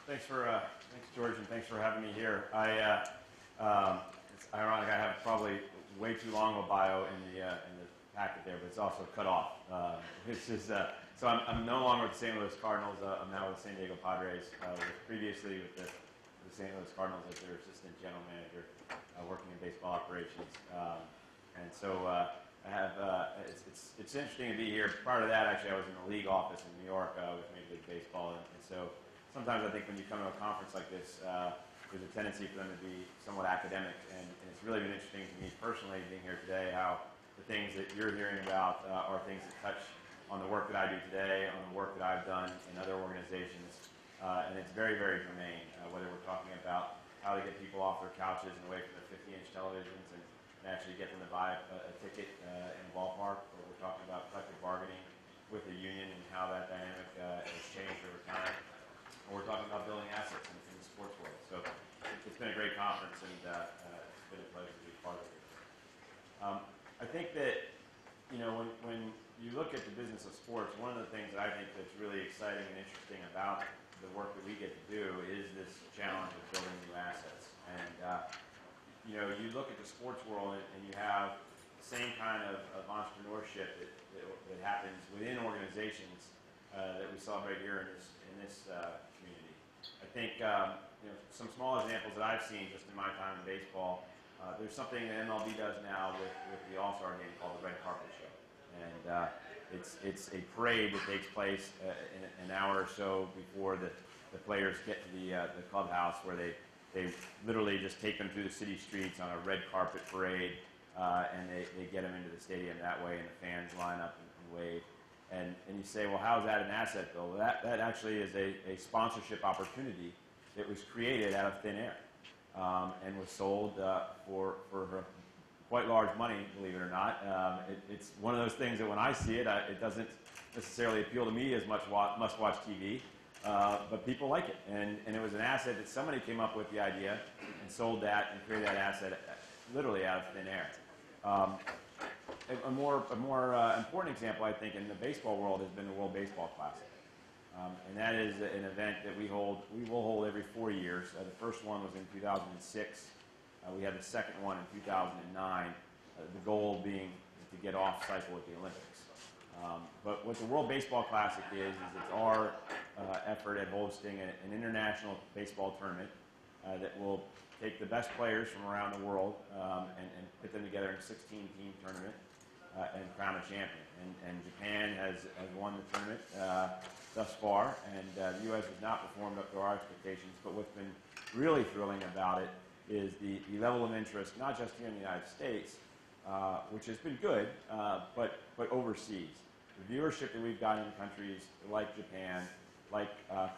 Thanks, George, and thanks for having me here. It's ironic. I have probably way too long of a bio in the packet there, but it's also cut off. So I'm no longer with the St. Louis Cardinals. I'm now with the San Diego Padres. Previously with the St. Louis Cardinals as their assistant general manager, working in baseball operations. And so I have. It's interesting to be here. Prior to that, actually, I was in the league office in New York with Major League Baseball, and so sometimes I think when you come to a conference like this, there's a tendency for them to be somewhat academic, and it's really been interesting to me personally being here today how the things that you're hearing about are things that touch on the work that I do today, on the work that I've done in other organizations, and it's very, very germane, whether we're talking about how to get people off their couches and away from the 50-inch televisions and actually get them to buy a ticket in a ballpark, or we're talking about collective bargaining with the union and how that dynamic has changed over time. We're talking about building assets in the sports world. So it's been a great conference, and it's been a pleasure to be part of it. I think that, when you look at the business of sports, one of the things that I think that's really exciting and interesting about the work that we get to do is this challenge of building new assets. And, you look at the sports world and you have the same kind of entrepreneurship that happens within organizations that we celebrate here in this community. I think some small examples that I've seen just in my time in baseball. There's something that MLB does now with the All-Star game called the Red Carpet Show, and it's a parade that takes place an hour or so before the players get to the clubhouse, where they literally just take them through the city streets on a red carpet parade, and they get them into the stadium that way, and the fans line up and wave. And you say, well, how is that an asset, Bill? Well, that actually is a sponsorship opportunity that was created out of thin air, and was sold for quite large money, believe it or not. It's one of those things that when I see it, it doesn't necessarily appeal to me as much must-watch TV, but people like it. And it was an asset that somebody came up with the idea and sold that and created that asset literally out of thin air. A more important example, I think, in the baseball world has been the World Baseball Classic. And that is an event that we will hold every 4 years. The first one was in 2006. We had the second one in 2009. The goal being to get off cycle with the Olympics. But what the World Baseball Classic is it's our effort at hosting an international baseball tournament that will take the best players from around the world and put them together in a 16-team tournament and crown a champion. And Japan has won the tournament thus far, and the U.S. has not performed up to our expectations. But what's been really thrilling about it is the level of interest, not just here in the United States, which has been good, but overseas. The viewership that we've gotten in countries like Japan, like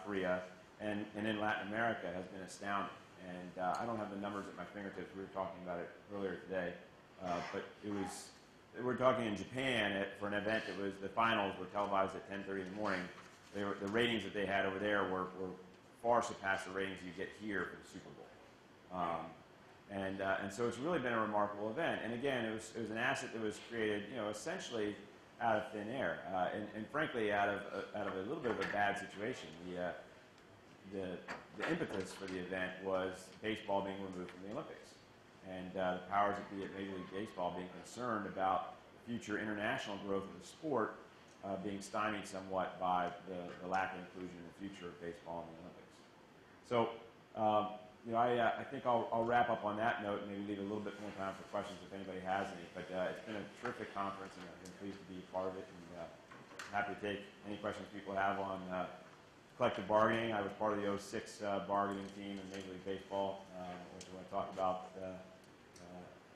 Korea, and in Latin America has been astounding. And I don't have the numbers at my fingertips. We were talking about it earlier today, but we're talking in Japan for an event that was, the finals were televised at 10:30 in the morning. The ratings that they had over there were far surpassed the ratings you get here for the Super Bowl. And so it's really been a remarkable event. And again, it was an asset that was created, essentially out of thin air, and frankly out of a little bit of a bad situation. The impetus for the event was baseball being removed from the Olympics, and the powers that be at Major League Baseball being concerned about future international growth of the sport being stymied somewhat by the lack of inclusion in the future of baseball in the Olympics. So, I think I'll wrap up on that note and maybe leave a little bit more time for questions if anybody has any. But it's been a terrific conference, and I've been pleased to be a part of it, and happy to take any questions people have on collective bargaining. I was part of the 2006 bargaining team in Major League Baseball. If you want to talk about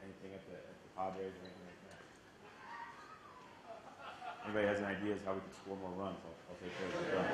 anything at the Padres or anything like that. Anybody has any ideas how we can score more runs, I'll take those as well.